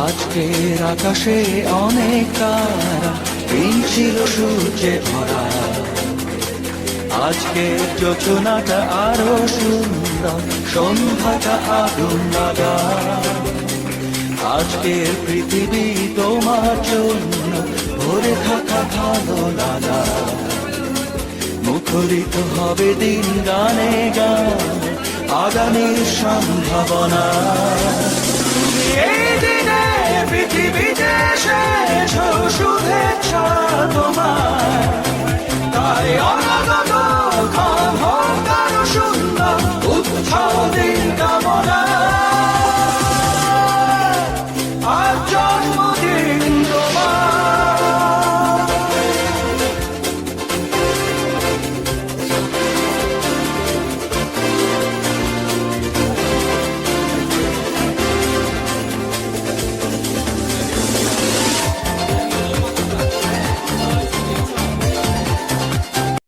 আজকের আকাশে অনেক তারা, দিন ছিল সূর্যে ভরা। আজকের যোজনাটা আরো সুন্দর, সন্ধ্যাটা আগুন লাগা। আজকের পৃথিবী তোমার জন্য ভরে থাকা ভালো লাগা। মুখরিত হবে দিন গানে গানে, আগামীর সম্ভাবনা।